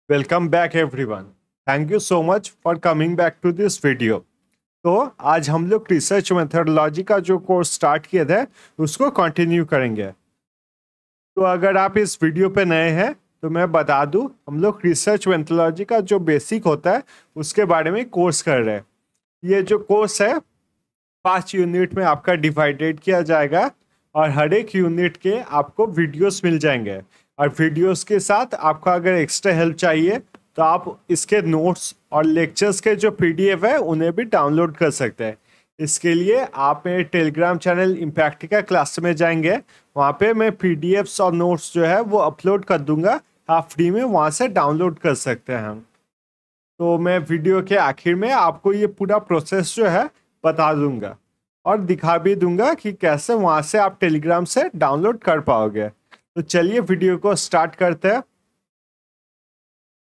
Welcome back everyone. Thank you so much for coming back to this video. तो आज हम लोग research methodology का जो कोर्स स्टार्ट किए थे उसको कंटिन्यू करेंगे। तो अगर आप इस वीडियो पे नए हैं तो मैं बता दूं, हम लोग रिसर्च मेथोडोलॉजी का जो बेसिक होता है उसके बारे में कोर्स कर रहे हैं। ये जो कोर्स है 5 यूनिट में आपका डिवाइडेड किया जाएगा और हर एक यूनिट के आपको वीडियोस मिल जाएंगे। और वीडियोस के साथ आपको अगर एक्स्ट्रा हेल्प चाहिए तो आप इसके नोट्स और लेक्चर्स के जो पीडीएफ है उन्हें भी डाउनलोड कर सकते हैं। इसके लिए आप मेरे टेलीग्राम चैनल इम्पैक्टिका क्लास में जाएंगे, वहाँ पे मैं पीडीएफ्स और नोट्स जो है वो अपलोड कर दूंगा, आप फ्री में वहाँ से डाउनलोड कर सकते हैं। तो मैं वीडियो के आखिर में आपको ये पूरा प्रोसेस जो है बता दूंगा और दिखा भी दूंगा कि कैसे वहाँ से आप टेलीग्राम से डाउनलोड कर पाओगे। तो चलिए वीडियो को स्टार्ट करते हैं।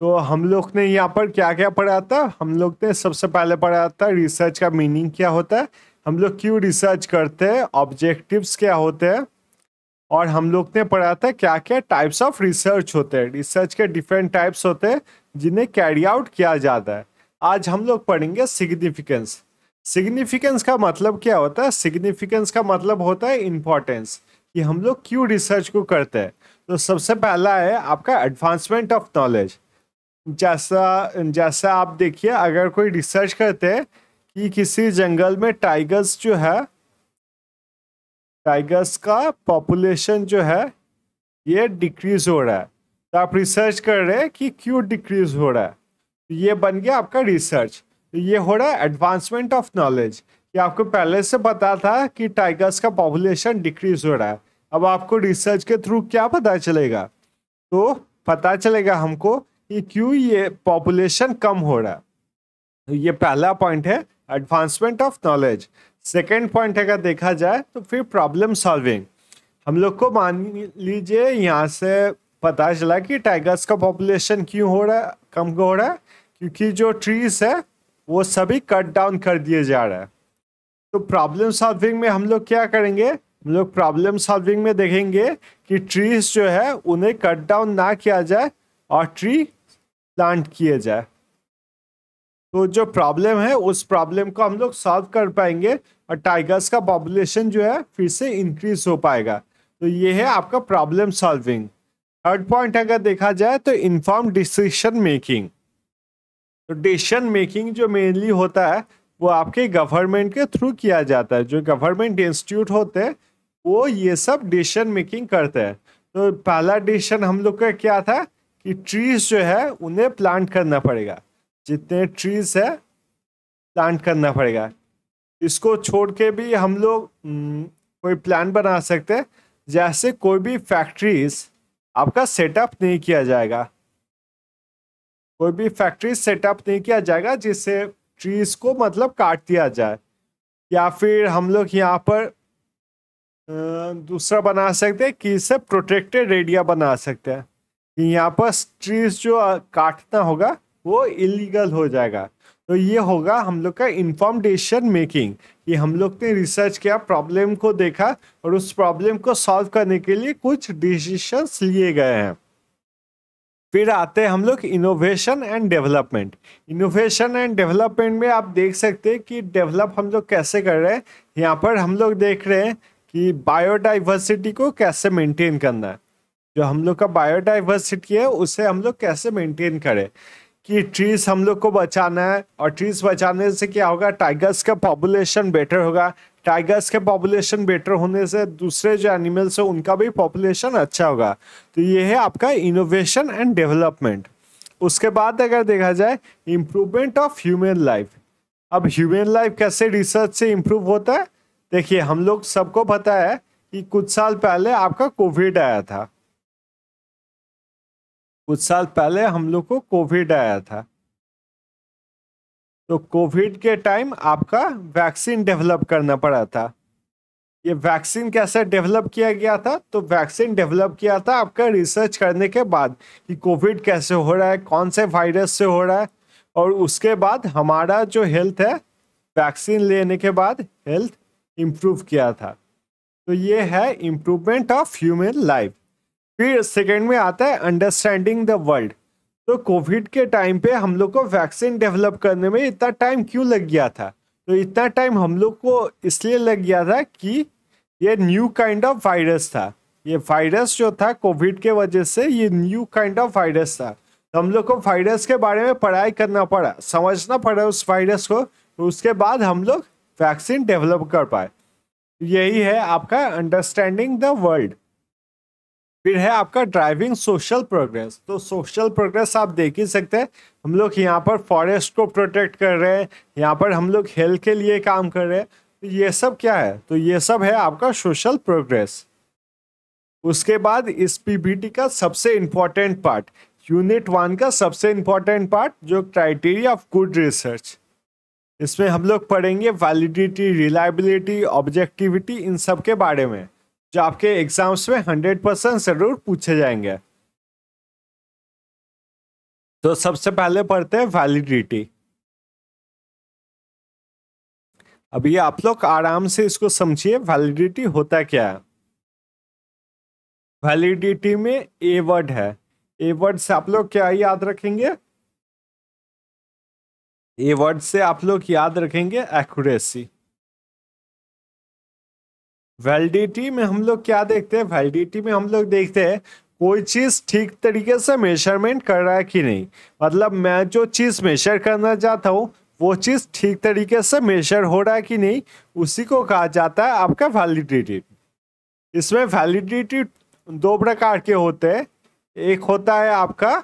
तो हम लोग ने यहाँ पर क्या क्या पढ़ा था, हम लोग ने सबसे पहले पढ़ा था रिसर्च का मीनिंग क्या होता है, हम लोग क्यों रिसर्च करते हैं, ऑब्जेक्टिव्स क्या होते हैं, और हम लोग ने पढ़ा था क्या क्या टाइप्स ऑफ रिसर्च होते हैं। रिसर्च के डिफरेंट टाइप्स होते हैं जिन्हें कैरी आउट किया जाता है। आज हम लोग पढ़ेंगे सिग्निफिकेंस। सिग्निफिकेंस का मतलब क्या होता है? सिग्निफिकेंस का मतलब होता है इम्पोर्टेंस, कि हम लोग क्यों रिसर्च को करते हैं। तो सबसे पहला है आपका एडवांसमेंट ऑफ नॉलेज। जैसा जैसा आप देखिए, अगर कोई रिसर्च करते हैं कि किसी जंगल में टाइगर्स जो है, टाइगर्स का पॉपुलेशन जो है ये डिक्रीज हो रहा है, तो आप रिसर्च कर रहे हैं कि क्यों डिक्रीज हो रहा है, तो ये बन गया आपका रिसर्च। तो ये हो रहा है एडवांसमेंट ऑफ नॉलेज, कि आपको पहले से पता था कि टाइगर्स का पॉपुलेशन डिक्रीज हो रहा है, अब आपको रिसर्च के थ्रू क्या पता चलेगा? तो पता चलेगा हमको कि क्यों ये पॉपुलेशन कम हो रहा है। तो ये पहला पॉइंट है, advancement of knowledge. Second point अगर देखा जाए तो फिर प्रॉब्लम सॉल्विंग। हम लोग को मान लीजिए यहाँ से पता चला कि टाइगर्स का पॉपुलेशन क्यों हो रहा है, कम हो रहा है, क्योंकि जो ट्रीज है वो सभी कट डाउन कर दिए जा रहा है। तो प्रॉब्लम सॉल्विंग में हम लोग क्या करेंगे, हम लोग प्रॉब्लम सॉल्विंग में देखेंगे कि ट्रीज जो है उन्हें कट डाउन ना किया जाए और ट्री प्लांट किए जाए। तो जो प्रॉब्लम है उस प्रॉब्लम को हम लोग सॉल्व कर पाएंगे और टाइगर्स का पॉपुलेशन जो है फिर से इंक्रीज हो पाएगा। तो ये है आपका प्रॉब्लम सॉल्विंग। थर्ड पॉइंट अगर देखा जाए तो इन्फॉर्म डिसीजन मेकिंग। तो डिसीजन मेकिंग जो मेनली होता है वो आपके गवर्नमेंट के थ्रू किया जाता है। जो गवर्नमेंट इंस्टीट्यूट होते हैं वो ये सब डिसीजन मेकिंग करते हैं। तो पहला डिसीजन हम लोग का क्या था कि ट्रीज जो है उन्हें प्लांट करना पड़ेगा, जितने ट्रीज है प्लांट करना पड़ेगा। इसको छोड़ के भी हम लोग कोई प्लान बना सकते हैं, जैसे कोई भी फैक्ट्रीज आपका सेटअप नहीं किया जाएगा, कोई भी फैक्ट्री सेटअप नहीं किया जाएगा जिससे ट्रीज को मतलब काट दिया जाए। या फिर हम लोग यहाँ पर दूसरा बना सकते हैं कि इसे प्रोटेक्टेड एरिया बना सकते हैं, कि यहाँ पर ट्रीज जो काटना होगा वो इलीगल हो जाएगा। तो ये होगा हम लोग का इन्फॉर्म डिसीजन मेकिंग, कि हम लोग ने रिसर्च किया, प्रॉब्लम को देखा और उस प्रॉब्लम को सॉल्व करने के लिए कुछ डिसीजंस लिए गए हैं। फिर आते हैं हम लोग innovation and development. Innovation and development में आप देख सकते हैं कि डेवलप हम लोग कैसे कर रहे हैं। यहाँ पर हम लोग देख रहे हैं कि बायोडाइवर्सिटी को कैसे मेंटेन करना है। जो हम लोग का बायोडाइवर्सिटी है उसे हम लोग कैसे मेंटेन करें, कि ट्रीज हम लोग को बचाना है, और ट्रीज बचाने से क्या होगा, टाइगर्स का पॉपुलेशन बेटर होगा। टाइगर्स के पॉपुलेशन बेटर होने से दूसरे जो एनिमल्स है उनका भी पॉपुलेशन अच्छा होगा। तो ये है आपका इनोवेशन एंड डेवलपमेंट। उसके बाद अगर देखा जाए इम्प्रूवमेंट ऑफ ह्यूमन लाइफ। अब ह्यूमन लाइफ कैसे रिसर्च से इम्प्रूव होता है? देखिए, हम लोग सबको पता है कि कुछ साल पहले आपका कोविड आया था, कुछ साल पहले हम लोग को कोविड आया था। तो कोविड के टाइम आपका वैक्सीन डेवलप करना पड़ा था। ये वैक्सीन कैसे डेवलप किया गया था? तो वैक्सीन डेवलप किया था आपका रिसर्च करने के बाद कि कोविड कैसे हो रहा है, कौन से वायरस से हो रहा है, और उसके बाद हमारा जो हेल्थ है वैक्सीन लेने के बाद हेल्थ इम्प्रूव किया था। तो ये है इम्प्रूवमेंट ऑफ ह्यूमन लाइफ। फिर सेकेंड में आता है अंडरस्टैंडिंग द वर्ल्ड। तो कोविड के टाइम पे हम लोग को वैक्सीन डेवलप करने में इतना टाइम क्यों लग गया था? तो इतना टाइम हम लोग को इसलिए लग गया था कि ये न्यू काइंड ऑफ वायरस था। ये वायरस जो था कोविड के वजह से, ये न्यू काइंड ऑफ वायरस था। तो हम लोग को वायरस के बारे में पढ़ाई करना पड़ा, समझना पड़ा उस वायरस को, तो उसके बाद हम लोग वैक्सीन डेवलप कर पाए। यही है आपका अंडरस्टैंडिंग द वर्ल्ड। फिर है आपका ड्राइविंग सोशल प्रोग्रेस। तो सोशल प्रोग्रेस आप देख ही सकते हैं, हम लोग यहाँ पर फॉरेस्ट को प्रोटेक्ट कर रहे हैं, यहाँ पर हम लोग हेल्थ के लिए काम कर रहे हैं। तो ये सब क्या है? तो ये सब है आपका सोशल प्रोग्रेस। उसके बाद इस पीपीटी का सबसे इंपॉर्टेंट पार्ट, यूनिट 1 का सबसे इंपॉर्टेंट पार्ट, जो क्राइटेरिया ऑफ गुड रिसर्च। इसमें हम लोग पढ़ेंगे वैलिडिटी, रिलायबिलिटी, ऑब्जेक्टिविटी, इन सब के बारे में, जो आपके एग्जाम्स में 100% जरूर पूछे जाएंगे। तो सबसे पहले पढ़ते हैं वैलिडिटी। अभी आप लोग आराम से इसको समझिए, वैलिडिटी होता क्या है। वैलिडिटी में ए वर्ड है, ए वर्ड से आप लोग क्या याद रखेंगे? ए वर्ड से आप लोग याद रखेंगे एक्यूरेसी। वैलिडिटी में हम लोग क्या देखते हैं? वैलिडिटी में हम लोग देखते हैं कोई चीज ठीक तरीके से मेजरमेंट कर रहा है कि नहीं। मतलब मैं जो चीज मेजर करना चाहता हूँ वो चीज ठीक तरीके से मेजर हो रहा है कि नहीं, उसी को कहा जाता है आपका वैलिडिटी। इसमें वैलिडिटी दो प्रकार के होते हैं। एक होता है आपका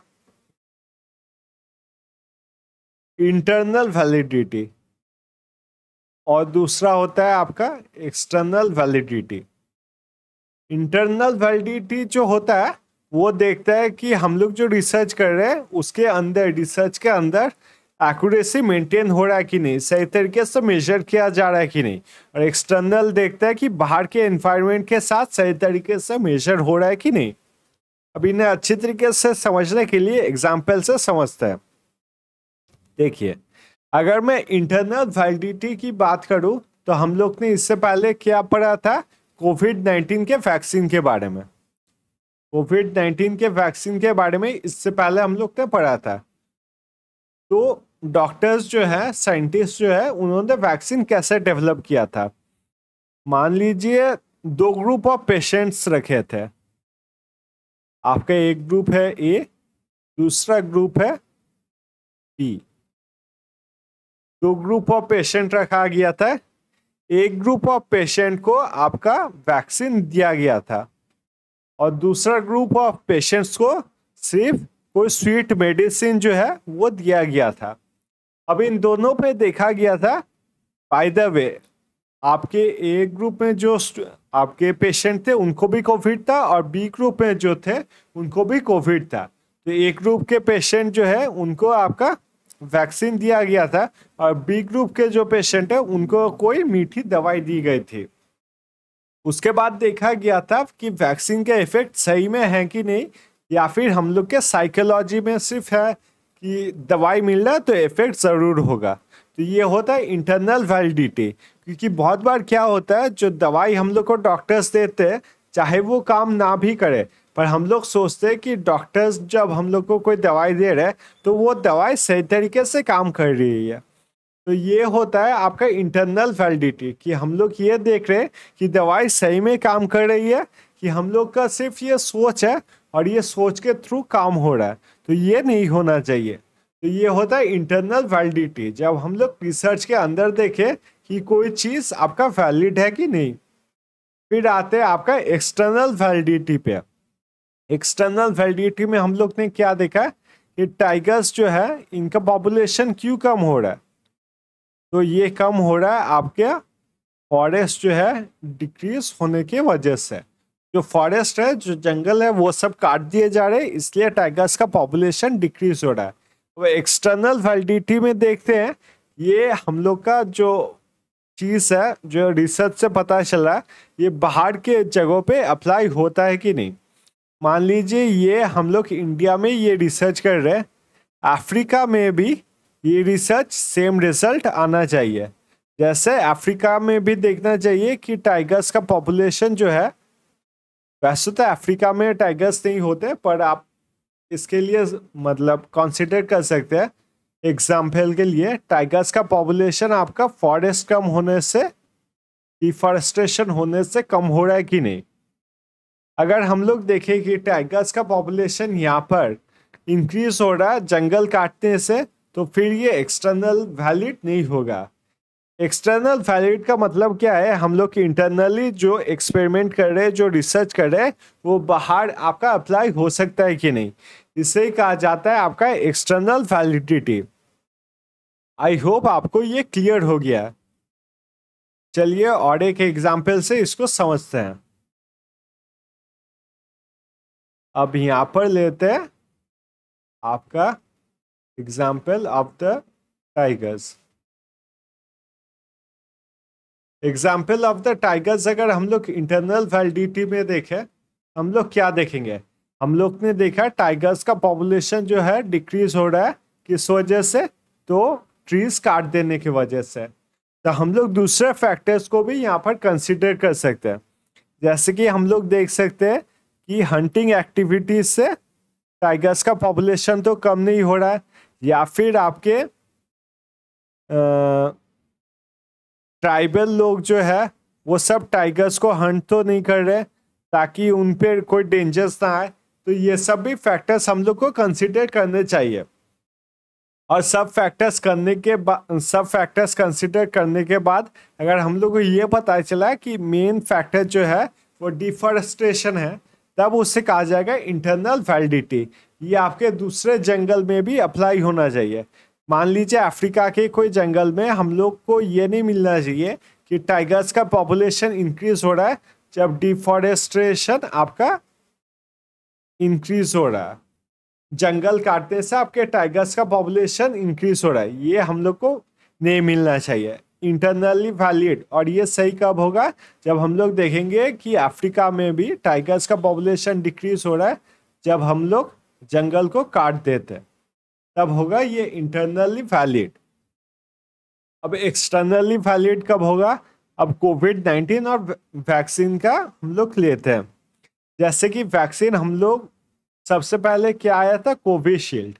इंटरनल वैलिडिटी और दूसरा होता है आपका एक्सटर्नल वैलिडिटी। इंटरनल वैलिडिटी जो होता है वो देखता है कि हम लोग जो रिसर्च कर रहे हैं उसके अंदर, रिसर्च के अंदर एक्यूरेसी मेंटेन हो रहा है कि नहीं, सही तरीके से मेजर किया जा रहा है कि नहीं। और एक्सटर्नल देखता है कि बाहर के एनवायरनमेंट के साथ सही तरीके से मेजर हो रहा है कि नहीं। अब इन्हें अच्छी तरीके से समझने के लिए एग्जाम्पल से समझते हैं। देखिए, अगर मैं इंटरनल वैलिडिटी की बात करूं तो हम लोग ने इससे पहले क्या पढ़ा था? कोविड-19 के वैक्सीन के बारे में। कोविड-19 के वैक्सीन के बारे में इससे पहले हम लोग ने पढ़ा था। तो डॉक्टर्स जो है, साइंटिस्ट जो है, उन्होंने वैक्सीन कैसे डेवलप किया था। मान लीजिए 2 ग्रुप ऑफ पेशेंट्स रखे थे। आपका एक ग्रुप है ए, दूसरा ग्रुप है बी। 2 ग्रुप ऑफ पेशेंट रखा गया था। एक ग्रुप ऑफ पेशेंट को आपका वैक्सीन दिया गया था और दूसरा ग्रुप ऑफ पेशेंट्स को सिर्फ कोई स्वीट मेडिसिन जो है वो दिया गया था। अब इन दोनों पे देखा गया था, बाय द वे, आपके ए ग्रुप में जो आपके पेशेंट थे उनको भी कोविड था और बी ग्रुप में जो थे उनको भी कोविड था। तो एक ग्रुप के पेशेंट जो है उनको आपका वैक्सीन दिया गया था और बी ग्रुप के जो पेशेंट है उनको कोई मीठी दवाई दी गई थी। उसके बाद देखा गया था कि वैक्सीन के इफेक्ट सही में है कि नहीं, या फिर हम लोग के साइकोलॉजी में सिर्फ है कि दवाई मिल रहा है तो इफेक्ट ज़रूर होगा। तो ये होता है इंटरनल वैलिडिटी। क्योंकि बहुत बार क्या होता है, जो दवाई हम लोग को डॉक्टर्स देते हैं चाहे वो काम ना भी करे, पर हम लोग सोचते हैं कि डॉक्टर्स जब हम लोग को कोई दवाई दे रहे हैं तो वो दवाई सही तरीके से काम कर रही है। तो ये होता है आपका इंटरनल वैलिडिटी, कि हम लोग ये देख रहे हैं कि दवाई सही में काम कर रही है, कि हम लोग का सिर्फ ये सोच है और ये सोच के थ्रू काम हो रहा है। तो ये नहीं होना चाहिए। तो ये होता है इंटरनल वैलिडिटी, जब हम लोग रिसर्च के अंदर देखें कि कोई चीज़ आपका वैलिड है कि नहीं। फिर आते हैं आपका एक्सटर्नल वैलिडिटी पे। एक्सटर्नल वैलिडिटी में हम लोग ने क्या देखा कि टाइगर्स जो है इनका पॉपुलेशन क्यों कम हो रहा है। तो ये कम हो रहा है आपके फॉरेस्ट जो है डिक्रीज होने की वजह से। जो फॉरेस्ट है, जो जंगल है, वो सब काट दिए जा रहे हैं, इसलिए टाइगर्स का पॉपुलेशन डिक्रीज हो रहा है। तो एक्सटर्नल वैलिडिटी में देखते हैं, ये हम लोग का जो चीज़ है, जो रिसर्च से पता चला, ये बाहर के जगहों पे अप्लाई होता है कि नहीं। मान लीजिए ये हम लोग इंडिया में ये रिसर्च कर रहे हैं, अफ्रीका में भी ये रिसर्च सेम रिजल्ट आना चाहिए। जैसे अफ्रीका में भी देखना चाहिए कि टाइगर्स का पॉपुलेशन जो है, वैसे तो अफ्रीका में टाइगर्स नहीं होते, पर आप इसके लिए मतलब कंसिडर कर सकते हैं। एग्जाम्पल के लिए टाइगर्स का पॉपुलेशन आपका फॉरेस्ट कम होने से, डिफॉरेस्टेशन होने से कम हो रहा है कि नहीं। अगर हम लोग देखें कि टाइगर्स का पॉपुलेशन यहाँ पर इंक्रीज हो रहा है जंगल काटने से, तो फिर ये एक्सटर्नल वैलिड नहीं होगा। एक्सटर्नल वैलिड का मतलब क्या है, हम लोग इंटरनली जो एक्सपेरिमेंट कर रहे हैं, जो रिसर्च कर रहे हैं, वो बाहर आपका अप्लाई हो सकता है कि नहीं, इसे कहा जाता है आपका एक्सटर्नल वैलिडिटी। आई होप आपको ये क्लियर हो गया। चलिए और एक एग्जाम्पल से इसको समझते हैं। अब यहां पर लेते हैं आपका example of the tigers. Example of the tigers अगर हम लोग इंटरनल वैलिडिटी में देखें, हम लोग क्या देखेंगे। हम लोग ने देखा टाइगर्स का पॉपुलेशन जो है डिक्रीज हो रहा है, किस वजह से, तो ट्रीज काट देने की वजह से। तो हम लोग दूसरे फैक्टर्स को भी यहाँ पर कंसिडर कर सकते हैं। जैसे कि हम लोग देख सकते हैं कि हंटिंग एक्टिविटीज से टाइगर्स का पॉपुलेशन तो कम नहीं हो रहा है, या फिर आपके ट्राइबल लोग जो है वो सब टाइगर्स को हंट तो नहीं कर रहे ताकि उन पर कोई डेंजर्स ना आए। तो ये सब भी फैक्टर्स हम लोग को कंसिडर करने चाहिए। और सब फैक्टर्स कंसिडर करने के बाद अगर हम लोग को ये पता चला कि मेन फैक्टर जो है वो डिफॉरेस्टेशन है, तब उससे कहा जाएगा इंटरनल वैलिडिटी। ये आपके दूसरे जंगल में भी अप्लाई होना चाहिए। मान लीजिए अफ्रीका के कोई जंगल में हम लोग को ये नहीं मिलना चाहिए कि टाइगर्स का पॉपुलेशन इंक्रीज हो रहा है जब डिफॉरेस्टेशन आपका इंक्रीज हो रहा है। जंगल काटने से आपके टाइगर्स का पॉपुलेशन इंक्रीज हो रहा है, ये हम लोग को नहीं मिलना चाहिए। Internally valid. और ये सही कब होगा, जब हम लोग देखेंगे कि अफ्रीका में भी टाइगर्स का पॉपुलेशन डिक्रीज हो रहा है, जब हम लोग जंगल को काट देते हैं, तब होगा ये इंटरनली वैलिड। अब एक्सटर्नली वैलिड कब होगा, अब कोविड-19 और वैक्सीन का हम लोग लेते हैं। जैसे कि वैक्सीन हम लोग सबसे पहले क्या आया था, कोविशील्ड।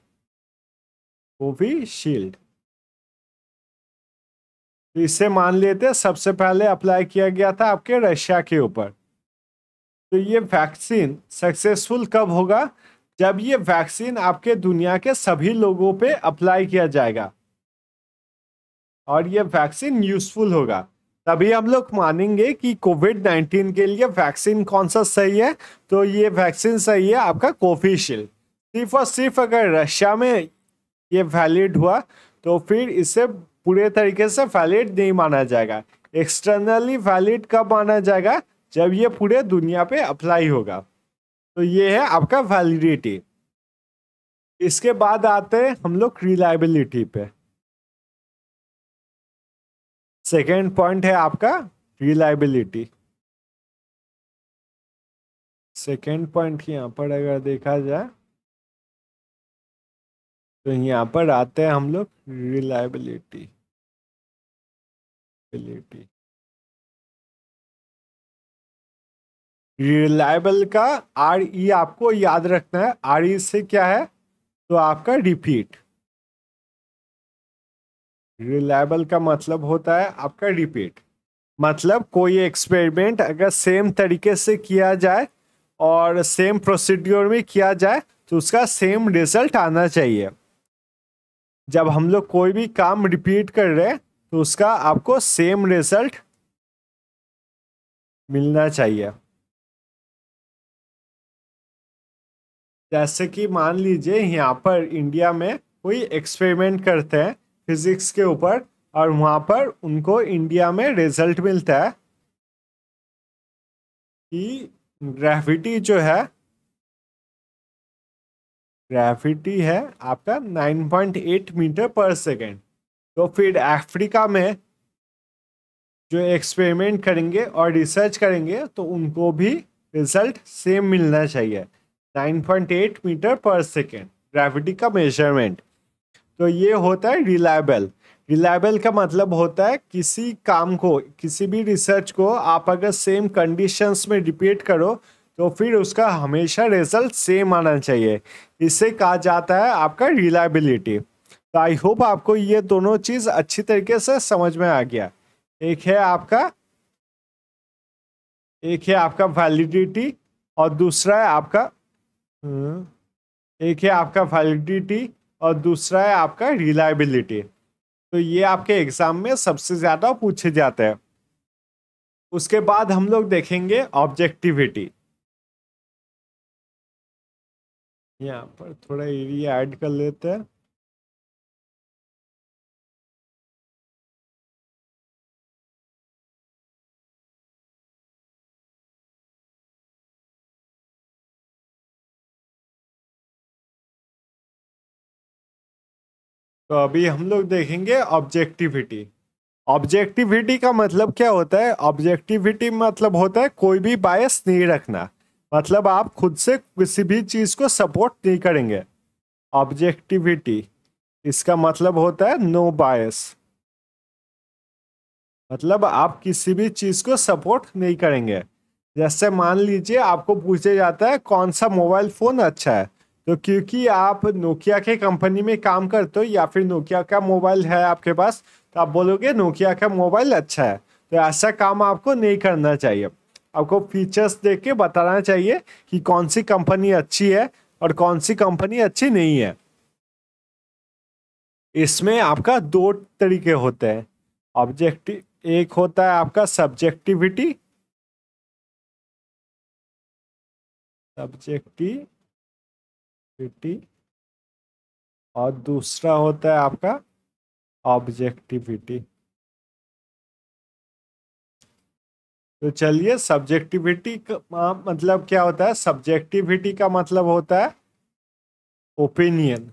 तो इसे मान लेते हैं सबसे पहले अप्लाई किया गया था आपके रशिया के ऊपर। तो ये वैक्सीन सक्सेसफुल कब होगा, जब ये वैक्सीन आपके दुनिया के सभी लोगों पे अप्लाई किया जाएगा और ये वैक्सीन यूजफुल होगा, तभी हम लोग मानेंगे कि कोविड-19 के लिए वैक्सीन कौन सा सही है। तो ये वैक्सीन सही है आपका कोविशील्ड। सिर्फ और सिर्फ अगर रशिया में ये वैलिड हुआ तो फिर इसे पूरे तरीके से वैलिड नहीं माना जाएगा। एक्सटर्नली वैलिड कब माना जाएगा, जब ये पूरे दुनिया पे अप्लाई होगा। तो ये है आपका वैलिडिटी। इसके बाद आते हैं हम लोग रिलायबिलिटी पे। सेकेंड पॉइंट है आपका रिलायबिलिटी। सेकेंड पॉइंट यहाँ पर अगर देखा जाए तो यहाँ पर आते हैं हम लोग रिलायबिलिटी। रिलायबल का RE आपको याद रखना है। RE से क्या है, तो आपका रिपीट। रिलायबल का मतलब होता है आपका रिपीट। मतलब कोई एक्सपेरिमेंट अगर सेम तरीके से किया जाए और सेम प्रोसीड्योर में किया जाए तो उसका सेम रिजल्ट आना चाहिए। जब हम लोग कोई भी काम रिपीट कर रहे हैं तो उसका आपको सेम रिजल्ट मिलना चाहिए। जैसे कि मान लीजिए यहाँ पर इंडिया में कोई एक्सपेरिमेंट करते हैं फिजिक्स के ऊपर और वहाँ पर उनको इंडिया में रिजल्ट मिलता है कि ग्रेविटी जो है, ग्रेविटी है आपका 9.8 मीटर पर सेकेंड। तो फिर अफ्रीका में जो एक्सपेरिमेंट करेंगे और रिसर्च करेंगे तो उनको भी रिजल्ट सेम मिलना चाहिए, 9.8 मीटर पर सेकेंड ग्रेविटी का मेजरमेंट। तो ये होता है रिलायबल। रिलायबल का मतलब होता है किसी काम को, किसी भी रिसर्च को आप अगर सेम कंडीशंस में रिपीट करो तो फिर उसका हमेशा रिजल्ट सेम आना चाहिए। इसे कहा जाता है आपका रिलायबिलिटी। तो आई होप आपको ये दोनों चीज अच्छी तरीके से समझ में आ गया। एक है आपका वैलिडिटी और दूसरा है आपका एक है आपका वैलिडिटी और दूसरा है आपका रिलायबिलिटी। तो ये आपके एग्जाम में सबसे ज्यादा पूछे जाते हैं। उसके बाद हम लोग देखेंगे ऑब्जेक्टिविटी। यहाँ पर थोड़ा एरिया ऐड कर लेते हैं। तो अभी हम लोग देखेंगे ऑब्जेक्टिविटी। ऑब्जेक्टिविटी का मतलब क्या होता है? ऑब्जेक्टिविटी मतलब होता है कोई भी बायस नहीं रखना। मतलब आप खुद से किसी भी चीज को सपोर्ट नहीं करेंगे। ऑब्जेक्टिविटी इसका मतलब होता है नो बायस। मतलब आप किसी भी चीज को सपोर्ट नहीं करेंगे। जैसे मान लीजिए आपको पूछा जाता है कौन सा मोबाइल फोन अच्छा है, तो क्योंकि आप नोकिया के कंपनी में काम करते हो या फिर नोकिया का मोबाइल है आपके पास, तो आप बोलोगे नोकिया का मोबाइल अच्छा है। तो ऐसा काम आपको नहीं करना चाहिए। आपको फीचर्स देख के बताना चाहिए कि कौन सी कंपनी अच्छी है और कौन सी कंपनी अच्छी नहीं है। इसमें आपका दो तरीके होते हैं ऑब्जेक्टिव। एक होता है आपका सब्जेक्टिविटी, और दूसरा होता है आपका ऑब्जेक्टिविटी। तो चलिए सब्जेक्टिविटी का मतलब क्या होता है? सब्जेक्टिविटी का मतलब होता है opinion.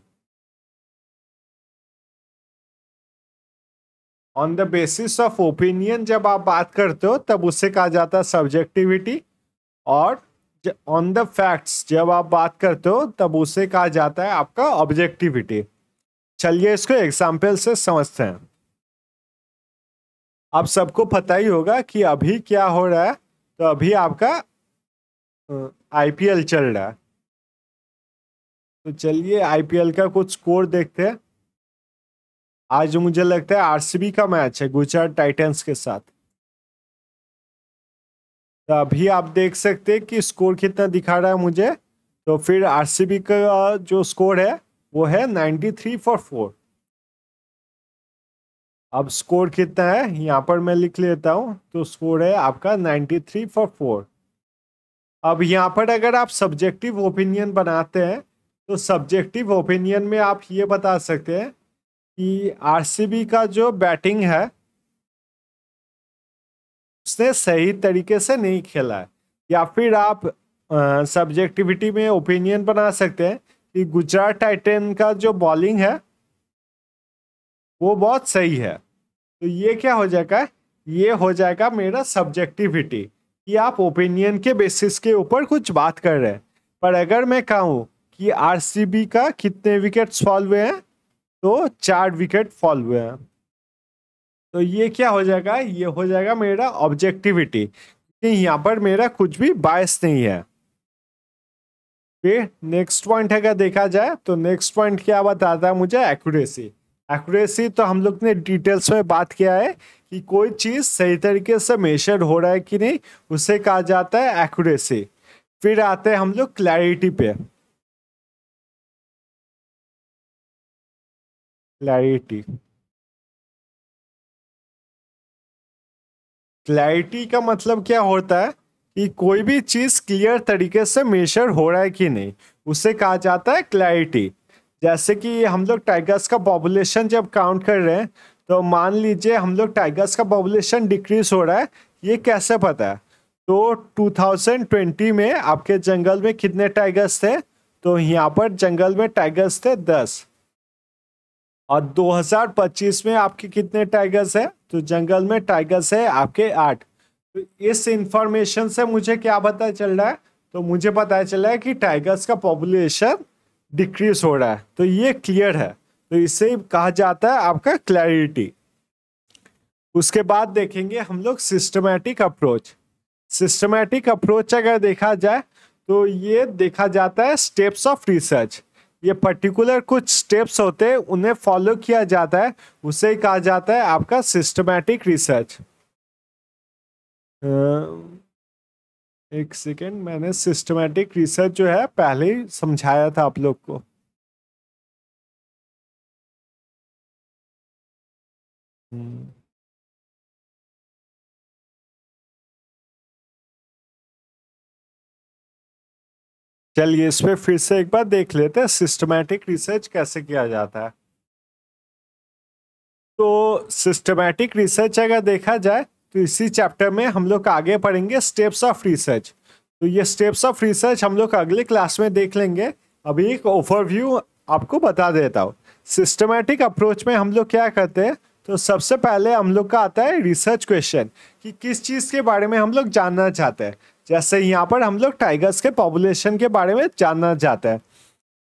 On the basis of opinion जब आप बात करते हो तब उसे कहा जाता है सब्जेक्टिविटी। और ऑन द फैक्ट्स जब आप बात करते हो तब उसे कहा जाता है आपका ऑब्जेक्टिविटी। चलिए इसको एग्जाम्पल से समझते हैं। आप सबको पता ही होगा कि अभी क्या हो रहा है। तो अभी आपका आईपीएल चल रहा है। तो चलिए आईपीएल का कुछ स्कोर देखते हैं। आज मुझे लगता है आरसीबी का मैच है गुजरात टाइटंस के साथ। तो अभी आप देख सकते हैं कि स्कोर कितना दिखा रहा है मुझे। तो फिर आरसीबी का जो स्कोर है वो है 93 फॉर 4। अब स्कोर कितना है यहाँ पर मैं लिख लेता हूँ। तो स्कोर है आपका 93 फॉर 4। अब यहाँ पर अगर आप सब्जेक्टिव ओपिनियन बनाते हैं तो सब्जेक्टिव ओपिनियन में आप ये बता सकते हैं कि आरसीबी का जो बैटिंग है उसने सही तरीके से नहीं खेला है। या फिर आप सब्जेक्टिविटी में ओपिनियन बना सकते हैं कि गुजरात टाइटन का जो बॉलिंग है वो बहुत सही है। तो ये क्या हो जाएगा? ये हो जाएगा मेरा सब्जेक्टिविटी कि आप ओपिनियन के बेसिस के ऊपर कुछ बात कर रहे हैं। पर अगर मैं कहूँ कि आरसीबी का कितने विकेट्स फॉल हुए हैं, तो 4 विकेट फॉल हुए हैं। तो ये क्या हो जाएगा? ये हो जाएगा मेरा ऑब्जेक्टिविटी कि यहाँ पर मेरा कुछ भी बायस नहीं है। फिर नेक्स्ट पॉइंट अगर देखा जाए तो नेक्स्ट पॉइंट क्या बताता है मुझे? एक्यूरेसी। एक्यूरेसी तो हम लोग ने डिटेल्स में बात किया है कि कोई चीज सही तरीके से मेजर हो रहा है कि नहीं, उसे कहा जाता है एक्यूरेसी। फिर आते हैं हम लोग क्लैरिटी पे। क्लैरिटी क्लैरिटी का मतलब क्या होता है कि कोई भी चीज क्लियर तरीके से मेजर हो रहा है कि नहीं, उसे कहा जाता है क्लैरिटी। जैसे कि हम लोग टाइगर्स का पॉपुलेशन जब काउंट कर रहे हैं तो मान लीजिए हम लोग टाइगर्स का पॉपुलेशन डिक्रीज हो रहा है। ये कैसे पता है? तो 2020 में आपके जंगल में कितने टाइगर्स थे? तो यहाँ पर जंगल में टाइगर्स थे 10। और 2025 में आपके कितने टाइगर्स है? तो जंगल में टाइगर्स है आपके 8। तो इस इंफॉर्मेशन से मुझे क्या पता चल रहा है? तो मुझे पता चल रहा है कि टाइगर्स का पॉपुलेशन डिक्रीज हो रहा है। तो ये क्लियर है। तो इसे कहा जाता है आपका क्लैरिटी। उसके बाद देखेंगे हम लोग सिस्टमैटिक अप्रोच। सिस्टमैटिक अप्रोच अगर देखा जाए तो ये देखा जाता है स्टेप्स ऑफ रिसर्च। ये पर्टिकुलर कुछ स्टेप्स होते हैं, उन्हें फॉलो किया जाता है, उसे कहा जाता है आपका सिस्टमैटिक रिसर्च। एक सेकेंड, मैंने सिस्टमैटिक रिसर्च जो है पहले ही समझाया था आप लोग को। चलिए इस पे फिर से एक बार देख लेते हैं सिस्टमैटिक रिसर्च कैसे किया जाता है। तो सिस्टमैटिक रिसर्च अगर देखा जाए तो इसी चैप्टर में हम लोग आगे पढ़ेंगे स्टेप्स ऑफ रिसर्च। तो ये स्टेप्स ऑफ रिसर्च हम लोग अगले क्लास में देख लेंगे। अभी एक ओवरव्यू आपको बता देता हूँ। सिस्टमैटिक अप्रोच में हम लोग क्या करते हैं, तो सबसे पहले हम लोग का आता है रिसर्च क्वेश्चन कि किस चीज़ के बारे में हम लोग जानना चाहते हैं। जैसे यहाँ पर हम लोग टाइगर्स के पॉपुलेशन के बारे में जानना चाहते हैं।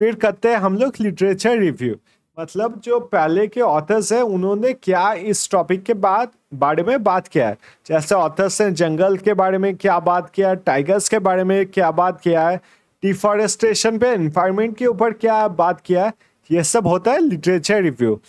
फिर करते हैं हम लोग लिटरेचर रिव्यू, मतलब जो पहले के ऑथर्स हैं उन्होंने क्या इस टॉपिक के बारे में बात किया है। जैसे ऑथर्स ने जंगल के बारे में क्या बात किया है, टाइगर्स के बारे में क्या बात किया है, डिफॉरेस्टेशन पे एनवायरनमेंट के ऊपर क्या बात किया है, ये सब होता है लिटरेचर रिव्यू।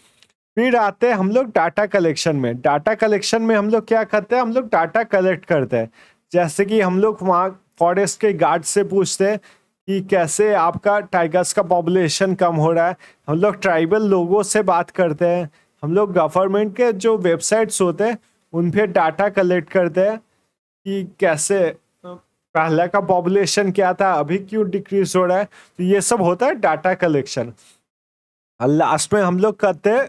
फिर आते हैं हम लोग डाटा कलेक्शन में। डाटा कलेक्शन में हम लोग क्या करते हैं, हम लोग डाटा कलेक्ट करते हैं। जैसे कि हम लोग वहाँ फॉरेस्ट के गार्ड से पूछते हैं कि कैसे आपका टाइगर्स का पॉपुलेशन कम हो रहा है। हम लोग ट्राइबल लोगों से बात करते हैं। हम लोग गवर्नमेंट के जो वेबसाइट्स होते हैं उन पे डाटा कलेक्ट करते हैं कि कैसे पहले का पॉपुलेशन क्या था, अभी क्यों डिक्रीज हो रहा है। तो ये सब होता है डाटा कलेक्शन। और लास्ट में हम लोग करते हैं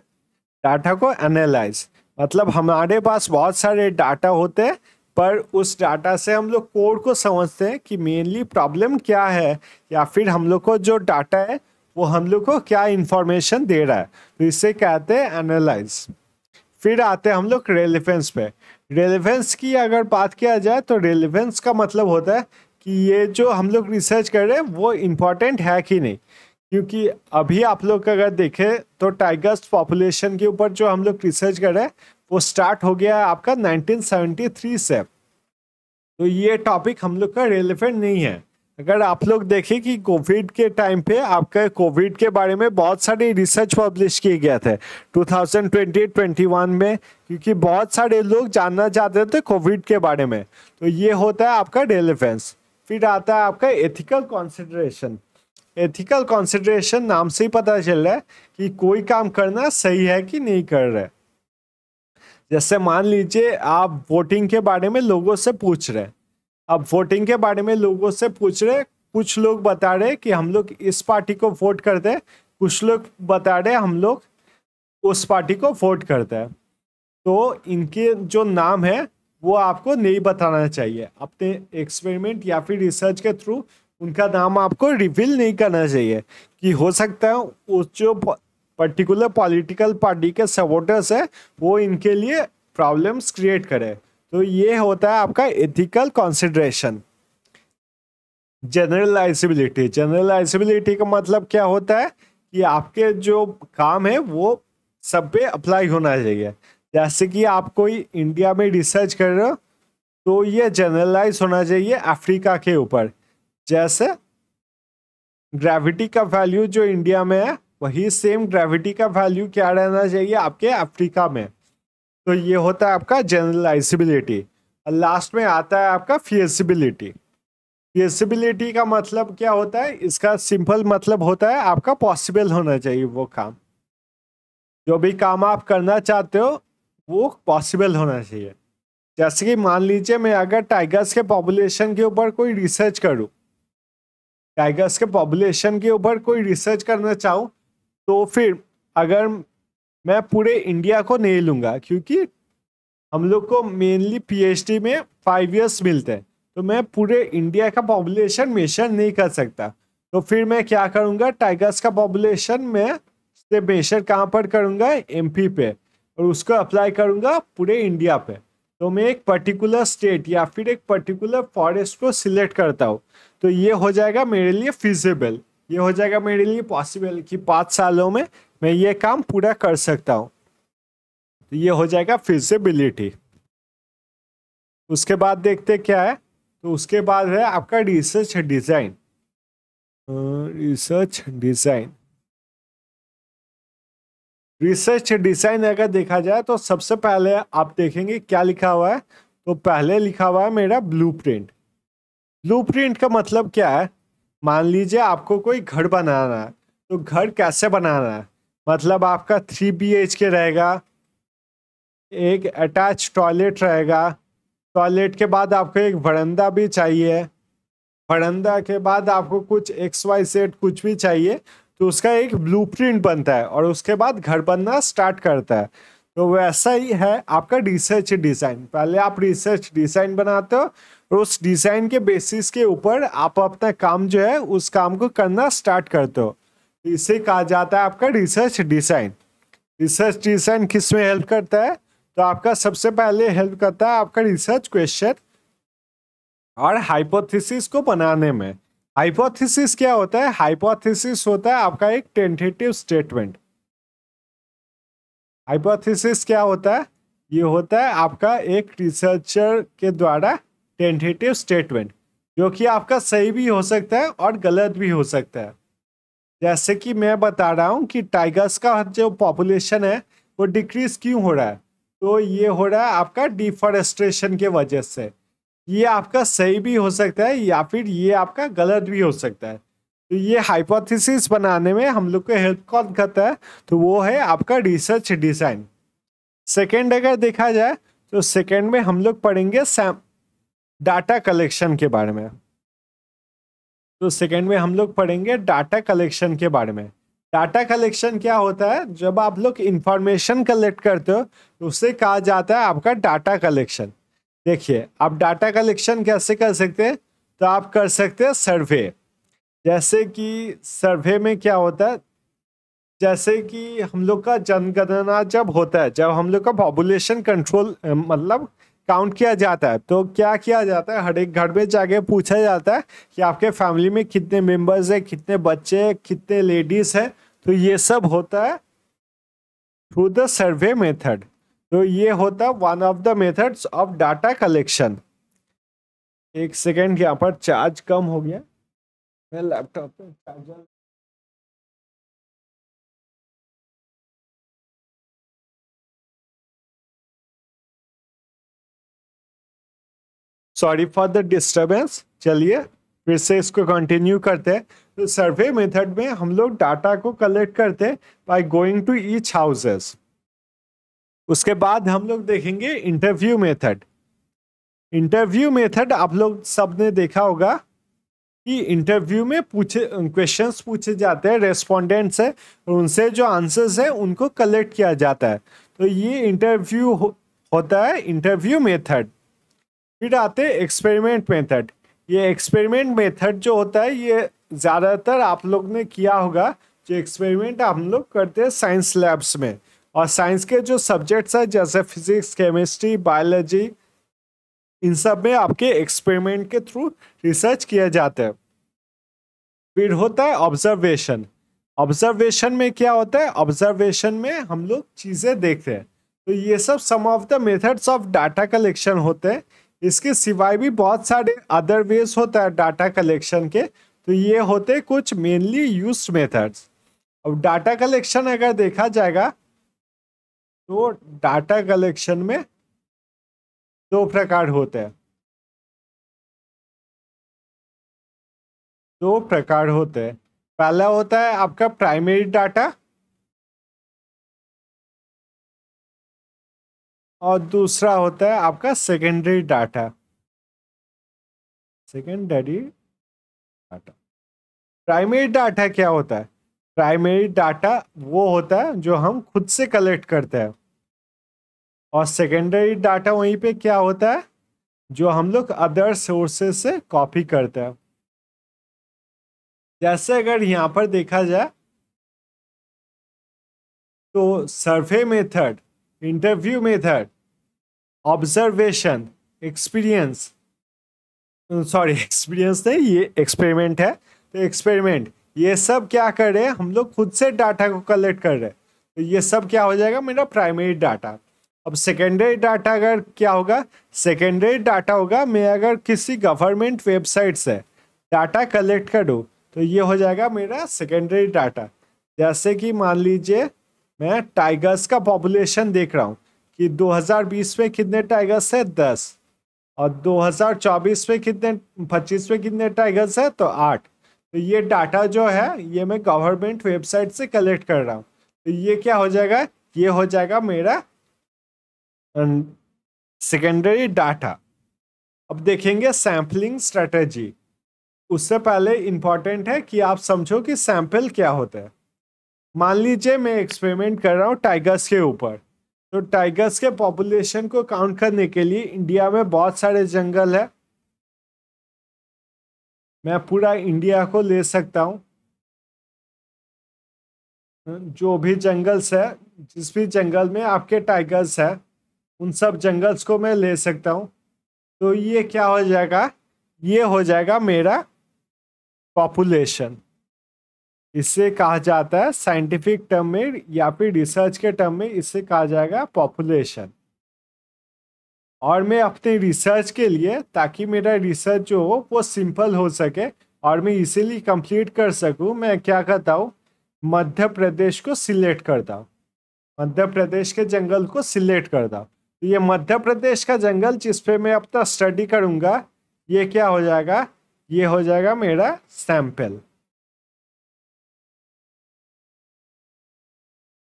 डाटा को एनालाइज, मतलब हमारे पास बहुत सारे डाटा होते हैं पर उस डाटा से हम लोग कोड को समझते हैं कि मेनली प्रॉब्लम क्या है, या फिर हम लोग को जो डाटा है वो हम लोग को क्या इंफॉर्मेशन दे रहा है। तो इसे कहते हैं एनालाइज। फिर आते हैं हम लोग रेलेवेंस पे। रेलेवेंस की अगर बात किया जाए तो रेलेवेंस का मतलब होता है कि ये जो हम लोग रिसर्च कर रहे हैं वो इम्पोर्टेंट है कि नहीं। क्योंकि अभी आप लोग अगर देखें तो टाइगर्स पॉपुलेशन के ऊपर जो हम लोग रिसर्च कर रहे हैं वो स्टार्ट हो गया है आपका 1973 से। तो ये टॉपिक हम लोग का रेलेवेंट नहीं है। अगर आप लोग देखें कि कोविड के टाइम पे आपका कोविड के बारे में बहुत सारे रिसर्च पब्लिश किए गए थे 2020-21 में, क्योंकि बहुत सारे लोग जानना चाहते थे कोविड के बारे में। तो ये होता है आपका रेलेवेंस। फिर आता है आपका एथिकल कॉन्सिडरेशन। एथिकल कॉन्सिडरेशन नाम से ही पता चल रहा है कि कोई काम करना सही है कि नहीं कर रहा है। जैसे मान लीजिए आप वोटिंग के बारे में लोगों से पूछ रहे हैं। अब वोटिंग के बारे में लोगों से पूछ रहे, कुछ लोग बता रहे कि हम लोग इस पार्टी को वोट करते हैं, कुछ लोग बता रहे हम लोग उस पार्टी को वोट करते हैं। तो इनके जो नाम है वो आपको नहीं बताना चाहिए। अपने एक्सपेरिमेंट या फिर रिसर्च के थ्रू उनका नाम आपको रिवील नहीं करना चाहिए, कि हो सकता है उस जो पर्टिकुलर पॉलिटिकल पार्टी के सपोर्टर्स है वो इनके लिए प्रॉब्लम्स क्रिएट करे। तो ये होता है आपका एथिकल कंसिडरेशन। जनरलाइजेबिलिटी। जनरलाइजेबिलिटी का मतलब क्या होता है कि आपके जो काम है वो सब पे अप्लाई होना चाहिए। जैसे कि आप कोई इंडिया में रिसर्च कर रहे हो तो ये जनरलाइज होना चाहिए अफ्रीका के ऊपर। जैसे ग्रेविटी का वैल्यू जो इंडिया में है वही सेम ग्रेविटी का वैल्यू क्या रहना चाहिए आपके अफ्रीका में। तो ये होता है आपका जनरलाइजेबिलिटी। और लास्ट में आता है आपका फिजिबिलिटी। फिजिबिलिटी का मतलब क्या होता है, इसका सिंपल मतलब होता है आपका पॉसिबल होना चाहिए वो काम। जो भी काम आप करना चाहते हो वो पॉसिबल होना चाहिए। जैसे कि मान लीजिए मैं अगर टाइगर्स के पॉपुलेशन के ऊपर कोई रिसर्च करूं, टाइगर्स के पॉपुलेशन के ऊपर कोई रिसर्च करना चाहूँ, तो फिर अगर मैं पूरे इंडिया को नहीं लूँगा, क्योंकि हम लोग को मेनली पीएचडी में 5 इयर्स मिलते हैं, तो मैं पूरे इंडिया का पॉपुलेशन मेजर नहीं कर सकता। तो फिर मैं क्या करूँगा, टाइगर्स का पॉपुलेशन में से मेजर कहाँ पर करूँगा, एमपी पे, और उसको अप्लाई करूँगा पूरे इंडिया पे। तो मैं एक पर्टिकुलर स्टेट या फिर एक पर्टिकुलर फॉरेस्ट को सिलेक्ट करता हूँ। तो ये हो जाएगा मेरे लिए फिजिबल, ये हो जाएगा मेरे लिए पॉसिबल कि 5 सालों में मैं ये काम पूरा कर सकता हूँ। तो ये हो जाएगा फिजिबिलिटी। उसके बाद देखते क्या है, तो उसके बाद है आपका research design. Research design, research design अगर देखा जाए तो सबसे पहले आप देखेंगे क्या लिखा हुआ है। तो पहले लिखा हुआ है मेरा ब्लूप्रिंट। ब्लूप्रिंट का मतलब क्या है? मान लीजिए आपको कोई घर बनाना है, तो घर कैसे बनाना है? मतलब आपका 3 BHK रहेगा, एक अटैच टॉयलेट रहेगा, टॉयलेट के बाद आपको एक बरंदा भी चाहिए, बरंदा के बाद आपको कुछ XYZ कुछ भी चाहिए, तो उसका एक ब्लूप्रिंट बनता है और उसके बाद घर बनना स्टार्ट करता है। तो वैसा ही है आपका रिसर्च डिज़ाइन। पहले आप रिसर्च डिज़ाइन बनाते हो और उस डिज़ाइन के बेसिस के ऊपर आप अपना काम जो है उस काम को करना स्टार्ट करते हो। इसे कहा जाता है आपका रिसर्च डिज़ाइन। रिसर्च डिज़ाइन किस में हेल्प करता है? तो आपका सबसे पहले हेल्प करता है आपका रिसर्च क्वेश्चन और हाइपोथेसिस को बनाने में। हाइपोथेसिस क्या होता है? हाइपोथेसिस होता है आपका एक टेंटेटिव स्टेटमेंट। हाइपोथेसिस क्या होता है? ये होता है आपका एक रिसर्चर के द्वारा टेंटेटिव स्टेटमेंट, जो कि आपका सही भी हो सकता है और गलत भी हो सकता है। जैसे कि मैं बता रहा हूँ कि टाइगर्स का जो पॉपुलेशन है वो डिक्रीज क्यों हो रहा है, तो ये हो रहा है आपका डिफॉरेस्टेशन के वजह से। ये आपका सही भी हो सकता है या फिर ये आपका गलत भी हो सकता है। तो ये हाइपोथेसिस बनाने में हम लोग को हेल्प कौन करता है? तो वो है आपका रिसर्च डिज़ाइन। सेकेंड अगर देखा जाए तो सेकेंड में हम लोग पढ़ेंगे डाटा कलेक्शन के बारे में। तो सेकेंड में हम लोग पढ़ेंगे डाटा कलेक्शन के बारे में। डाटा कलेक्शन क्या होता है? जब आप लोग इंफॉर्मेशन कलेक्ट करते हो तो उसे कहा जाता है आपका डाटा कलेक्शन। देखिए, आप डाटा कलेक्शन कैसे कर सकते हैं? तो आप कर सकते हैं सर्वे। जैसे कि सर्वे में क्या होता है, जैसे कि हम लोग का जनगणना जब होता है, जब हम लोग का पॉपुलेशन कंट्रोल मतलब काउंट किया जाता है, तो क्या किया जाता है? हर एक घर में जाके पूछा जाता है कि आपके फैमिली में कितने मेंबर्स हैं, कितने बच्चे हैं, कितने लेडीज हैं। तो ये सब होता है थ्रू द सर्वे मेथड। तो ये होता है one of the methods of data collection. एक सेकेंड, यहाँ पर चार्ज कम हो गया, मैं लैपटॉप पे charger. Sorry for the disturbance. चलिए फिर से इसको कंटिन्यू करते हैं। तो सर्वे मेथड में हम लोग डाटा को कलेक्ट करते हैं by going to each houses. उसके बाद हम लोग देखेंगे इंटरव्यू मेथड। इंटरव्यू मेथड आप लोग सब ने देखा होगा कि इंटरव्यू में क्वेश्चंस पूछे जाते हैं रेस्पोंडेंट से, और उनसे जो आंसर्स है उनको कलेक्ट किया जाता है। तो ये इंटरव्यू होता है इंटरव्यू मेथड। फिर आते हैं एक्सपेरिमेंट मेथड। ये एक्सपेरिमेंट मेथड जो होता है ये ज़्यादातर आप लोग ने किया होगा। जो एक्सपेरिमेंट हम लोग करते हैं साइंस लैब्स में, और साइंस के जो सब्जेक्ट्स हैं जैसे फिजिक्स, केमिस्ट्री, बायोलॉजी, इन सब में आपके एक्सपेरिमेंट के थ्रू रिसर्च किया जाता है। फिर होता है ऑब्जर्वेशन। ऑब्जर्वेशन में क्या होता है? ऑब्जर्वेशन में हम लोग चीज़ें देखते हैं। तो ये सब some of the methods of data collection होते हैं। इसके सिवाय भी बहुत सारे अदर वेज होता है डाटा कलेक्शन के। तो ये होते कुछ मेनली यूज्ड मेथड्स। अब डाटा कलेक्शन अगर देखा जाएगा तो डाटा कलेक्शन में दो प्रकार होते हैं। दो प्रकार होते हैं। पहला होता है आपका प्राइमरी डाटा और दूसरा होता है आपका secondary data. Secondary data. Primary data क्या होता है? प्राइमरी डाटा वो होता है जो हम खुद से कलेक्ट करते हैं, और सेकेंडरी डाटा वहीं पे क्या होता है? जो हम लोग अदर सोर्सेस से कॉपी करते हैं। जैसे अगर यहाँ पर देखा जाए तो survey method, interview method, observation, experience, sorry experience नहीं, ये एक्सपेरिमेंट है। तो एक्सपेरिमेंट, ये सब क्या कर रहे हैं? हम लोग खुद से डाटा को कलेक्ट कर रहे हैं। तो ये सब क्या हो जाएगा? मेरा प्राइमरी डाटा। अब सेकेंडरी डाटा अगर क्या होगा, सेकेंडरी डाटा होगा मैं अगर किसी गवर्नमेंट वेबसाइट से डाटा कलेक्ट करूँ तो ये हो जाएगा मेरा सेकेंडरी डाटा। जैसे कि मान लीजिए मैं टाइगर्स का पॉपुलेशन देख रहा हूँ कि 2020 में कितने टाइगर्स है, 10, और 2024 में कितने, 25 में कितने टाइगर्स है, तो 8। तो ये डाटा जो है ये मैं गवर्नमेंट वेबसाइट से कलेक्ट कर रहा हूँ। तो ये क्या हो जाएगा, ये हो जाएगा मेरा सेकेंडरी डाटा। अब देखेंगे सैम्पलिंग स्ट्रेटजी। उससे पहले इंपॉर्टेंट है कि आप समझो कि सैंपल क्या होता है। मान लीजिए मैं एक्सपेरिमेंट कर रहा हूँ टाइगर्स के ऊपर। तो टाइगर्स के पॉपुलेशन को काउंट करने के लिए इंडिया में बहुत सारे जंगल है। मैं पूरा इंडिया को ले सकता हूँ, जो भी जंगल्स है, जिस भी जंगल में आपके टाइगर्स है उन सब जंगल्स को मैं ले सकता हूँ। तो ये क्या हो जाएगा, ये हो जाएगा मेरा पॉपुलेशन। इसे कहा जाता है साइंटिफिक टर्म में या फिर रिसर्च के टर्म में इसे कहा जाएगा पॉपुलेशन। और मैं अपने रिसर्च के लिए, ताकि मेरा रिसर्च जो हो वो सिंपल हो सके और मैं इजीली कंप्लीट कर सकूं, मैं क्या करता हूँ, मध्य प्रदेश को सिलेक्ट करता हूँ। मध्य प्रदेश के जंगल को सिलेक्ट करता हूँ। तो ये मध्य प्रदेश का जंगल जिस पे मैं अपना स्टडी करूँगा, ये क्या हो जाएगा, ये हो जाएगा मेरा सैंपल।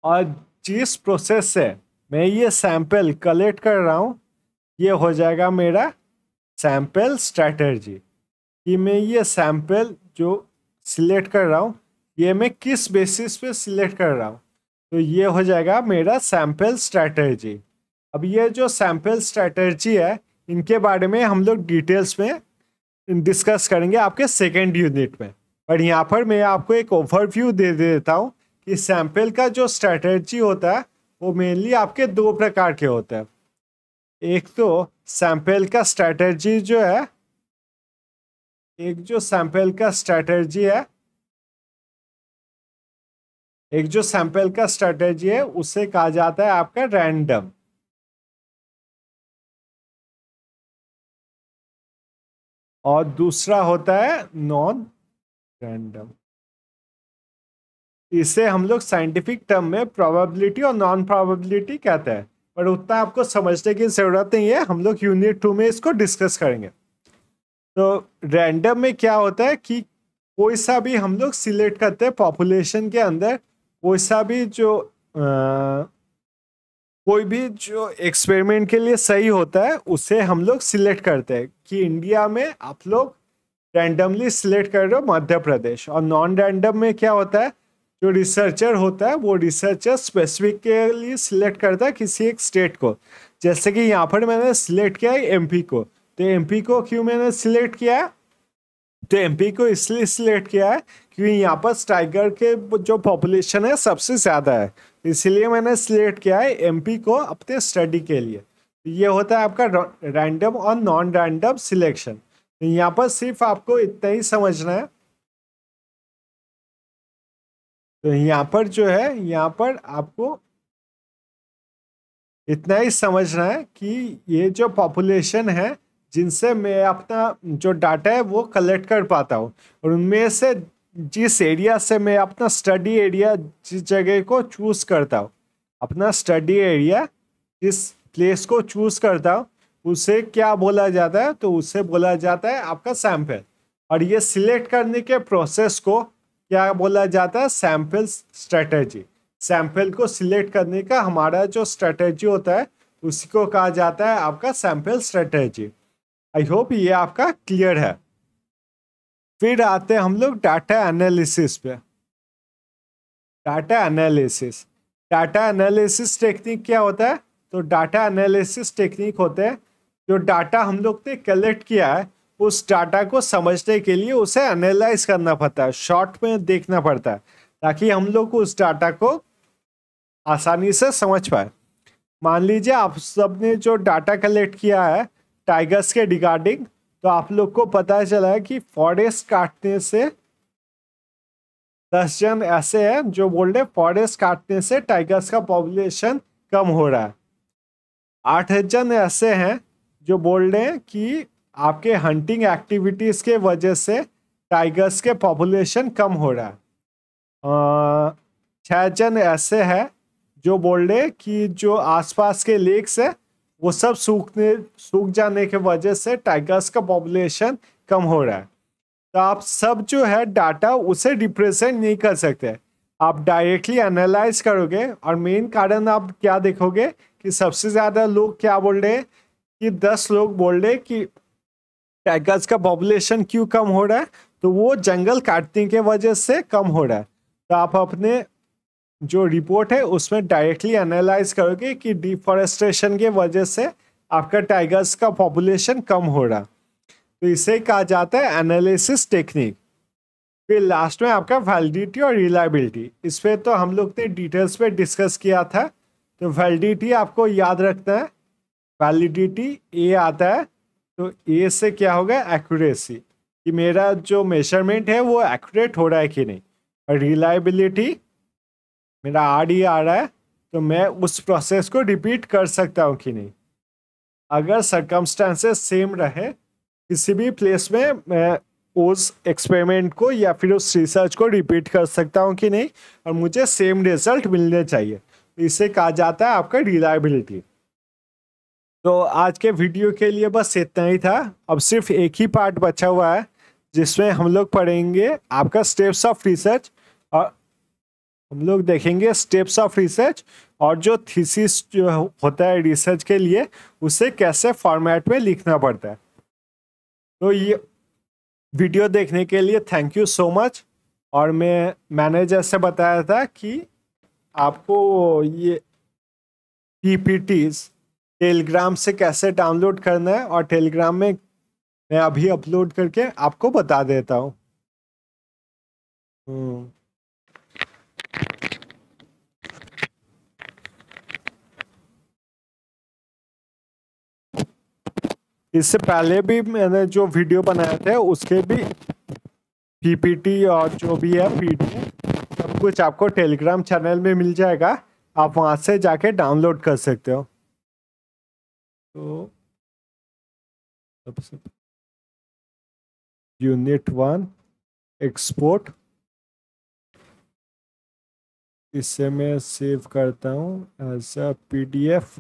और जिस प्रोसेस से मैं ये सैंपल कलेक्ट कर रहा हूँ ये हो जाएगा मेरा सैंपल स्ट्रैटेजी। कि मैं ये सैंपल जो सिलेक्ट कर रहा हूँ ये मैं किस बेसिस पे सिलेक्ट कर रहा हूँ, तो ये हो जाएगा मेरा सैंपल स्ट्रैटेजी। अब ये जो सैंपल स्ट्रैटेजी है इनके बारे में हम लोग डिटेल्स में डिस्कस करेंगे आपके सेकेंड यूनिट में। और यहाँ पर मैं आपको एक ओवरव्यू दे देता हूँ कि सैंपल का जो स्ट्रैटेजी होता है वो मेनली आपके दो प्रकार के होते हैं। एक तो सैंपल का स्ट्रैटेजी जो है, एक जो सैंपल का स्ट्रैटेजी है, एक जो सैंपल का स्ट्रैटेजी है उसे कहा जाता है आपका रैंडम। और दूसरा होता है नॉन रैंडम। इसे हम लोग साइंटिफिक टर्म में प्रोबेबिलिटी और नॉन प्रोबेबिलिटी कहते हैं, पर उतना आपको समझने की जरूरत नहीं है, हम लोग यूनिट 2 में इसको डिस्कस करेंगे। तो रैंडम में क्या होता है कि कोई सा भी हम लोग सिलेक्ट करते हैं पॉपुलेशन के अंदर, कोई सा भी जो कोई भी जो एक्सपेरिमेंट के लिए सही होता है उसे हम लोग सिलेक्ट करते हैं। कि इंडिया में आप लोग रैंडमली सिलेक्ट कर रहे हो मध्य प्रदेश। और नॉन रैंडम में क्या होता है, जो रिसर्चर होता है वो रिसर्चर स्पेसिफिकली सिलेक्ट करता है किसी एक स्टेट को। जैसे कि यहाँ पर मैंने सिलेक्ट किया है एमपी को। तो एमपी को क्यों मैंने सिलेक्ट किया है, तो एमपी को इसलिए सिलेक्ट किया है क्योंकि यहाँ पर टाइगर के जो पॉपुलेशन है सबसे ज़्यादा है, इसलिए मैंने सिलेक्ट किया है एमपी को अपने स्टडी के लिए। ये होता है आपका रैंडम और नॉन रैंडम सिलेक्शन। तो यहाँ पर सिर्फ आपको इतना ही समझना है। तो यहाँ पर जो है, यहाँ पर आपको इतना ही समझना है कि ये जो पॉपुलेशन है जिनसे मैं अपना जो डाटा है वो कलेक्ट कर पाता हूँ, और उनमें से जिस एरिया से मैं अपना स्टडी एरिया, जिस जगह को चूज करता हूँ, अपना स्टडी एरिया जिस प्लेस को चूज करता हूँ उसे क्या बोला जाता है, तो उसे बोला जाता है आपका सैंपल। और ये सिलेक्ट करने के प्रोसेस को क्या बोला जाता है, सैंपल स्ट्रेटेजी। सैंपल को सिलेक्ट करने का हमारा जो स्ट्रेटेजी होता है उसी को कहा जाता है आपका सैंपल स्ट्रेटेजी। आई होप ये आपका क्लियर है। फिर आते हैं हम लोग डाटा एनालिसिस पे। Data analysis, data analysis technique क्या होता है, तो डाटा एनालिसिस टेक्निक होते हैं जो डाटा हम लोग ने कलेक्ट किया है उस डाटा को समझने के लिए उसे एनालाइज करना पड़ता है, शॉर्ट में देखना पड़ता है, ताकि हम लोग उस डाटा को आसानी से समझ पाए। मान लीजिए आप सबने जो डाटा कलेक्ट किया है टाइगर्स के रिगार्डिंग, तो आप लोग को पता चला है कि फॉरेस्ट काटने से 10 जन ऐसे हैं जो बोल रहे फॉरेस्ट काटने से टाइगर्स का पॉपुलेशन कम हो रहा है। 8 जन ऐसे हैं जो बोल रहे हैं कि आपके हंटिंग एक्टिविटीज़ के वजह से टाइगर्स के पॉपुलेशन कम हो रहा है। 6 जन ऐसे हैं जो बोल रहे हैं कि जो आसपास के लेक्स है वो सब सूख जाने के वजह से टाइगर्स का पॉपुलेशन कम हो रहा है। तो आप सब जो है डाटा उसे रिप्रेजेंट नहीं कर सकते, आप डायरेक्टली एनालाइज करोगे और मेन कारण आप क्या देखोगे कि सबसे ज़्यादा लोग क्या बोल रहे हैं कि 10 लोग बोल रहे हैं कि टाइगर्स का पॉपुलेशन क्यों कम हो रहा है, तो वो जंगल काटने के वजह से कम हो रहा है। तो आप अपने जो रिपोर्ट है उसमें डायरेक्टली एनालाइज करोगे कि डिफॉरेस्टेशन के वजह से आपका टाइगर्स का पॉपुलेशन कम हो रहा, तो इसे कहा जाता है एनालिसिस टेक्निक। फिर लास्ट में आपका वैलिडिटी और रिलायबिलिटी, इस पे तो हम लोग ने डिटेल्स पे डिस्कस किया था। तो वैलिडिटी आपको याद रखना है, वैलिडिटी ए आता है, तो ए से क्या होगा एक्यूरेसी, कि मेरा जो मेजरमेंट है वो एक्यूरेट हो रहा है कि नहीं। और रिलायबिलिटी मेरा आर आ रहा है तो मैं उस प्रोसेस को रिपीट कर सकता हूँ कि नहीं। अगर सर्कमस्टांसेस सेम रहे किसी भी प्लेस में, मैं उस एक्सपेरिमेंट को या फिर उस रिसर्च को रिपीट कर सकता हूँ कि नहीं, और मुझे सेम रिजल्ट मिलने चाहिए। इसे कहा जाता है आपका रिलायबिलिटी। तो आज के वीडियो के लिए बस इतना ही था। अब सिर्फ एक ही पार्ट बचा हुआ है जिसमें हम लोग पढ़ेंगे आपका स्टेप्स ऑफ रिसर्च, और हम लोग देखेंगे स्टेप्स ऑफ रिसर्च और जो थीसिस जो होता है रिसर्च के लिए उसे कैसे फॉर्मेट में लिखना पड़ता है। तो ये वीडियो देखने के लिए थैंक यू सो मच। और मैंने जैसे बताया था कि आपको ये PPTs टेलीग्राम से कैसे डाउनलोड करना है, और टेलीग्राम में मैं अभी अपलोड करके आपको बता देता हूँ। इससे पहले भी मैंने जो वीडियो बनाए थे उसके भी PPT और जो भी है PDF सब कुछ आपको टेलीग्राम चैनल में मिल जाएगा, आप वहाँ से जाके डाउनलोड कर सकते हो। तो सबसे यूनिट 1 एक्सपोर्ट, इसे मैं सेव करता हूँ as a PDF।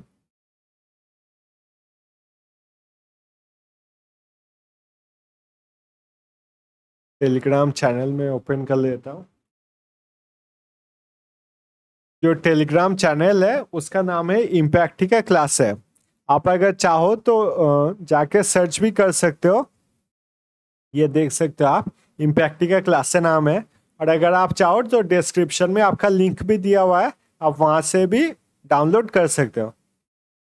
Telegram channel में ओपन कर लेता हूँ। जो टेलीग्राम चैनल है उसका नाम है इम्पैक्टिका क्लास है। आप अगर चाहो तो जाके सर्च भी कर सकते हो, ये देख सकते हो आप, इम्पैक्टिका क्लास से नाम है। और अगर आप चाहो तो डिस्क्रिप्शन में आपका लिंक भी दिया हुआ है, आप वहाँ से भी डाउनलोड कर सकते हो।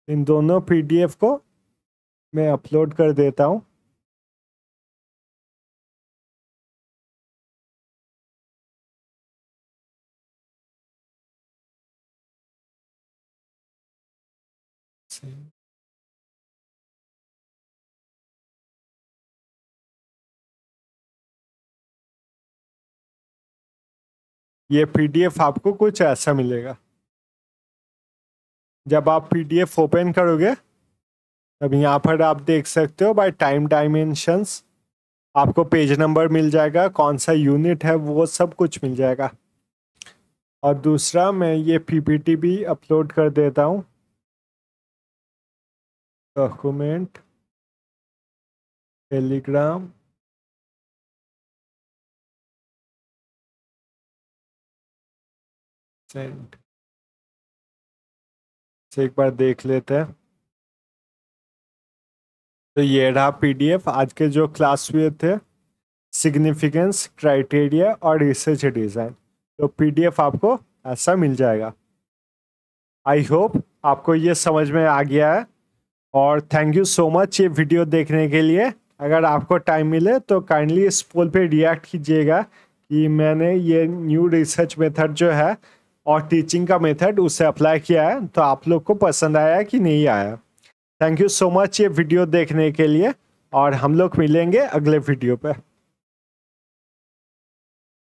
इन दोनों PDF को मैं अपलोड कर देता हूँ। ये PDF आपको कुछ ऐसा मिलेगा। जब आप PDF ओपन करोगे तब यहाँ पर आप देख सकते हो बाय टाइम डायमेंशंस, आपको पेज नंबर मिल जाएगा, कौन सा यूनिट है वो सब कुछ मिल जाएगा। और दूसरा मैं ये PPT भी अपलोड कर देता हूँ। डॉक्यूमेंट टेलीग्राम सेंड से एक बार देख लेते हैं। तो ये रहा PDF आज के जो क्लास हुए थे, सिग्निफिकेंस, क्राइटेरिया और रिसर्च डिज़ाइन। तो PDF आपको ऐसा मिल जाएगा। आई होप आपको ये समझ में आ गया है, और थैंक यू सो मच ये वीडियो देखने के लिए। अगर आपको टाइम मिले तो काइंडली इस पोल पे रिएक्ट कीजिएगा कि मैंने ये न्यू रिसर्च मेथड जो है और टीचिंग का मेथड उसे अप्लाई किया है, तो आप लोग को पसंद आया कि नहीं आया। थैंक यू सो मच ये वीडियो देखने के लिए, और हम लोग मिलेंगे अगले वीडियो पे।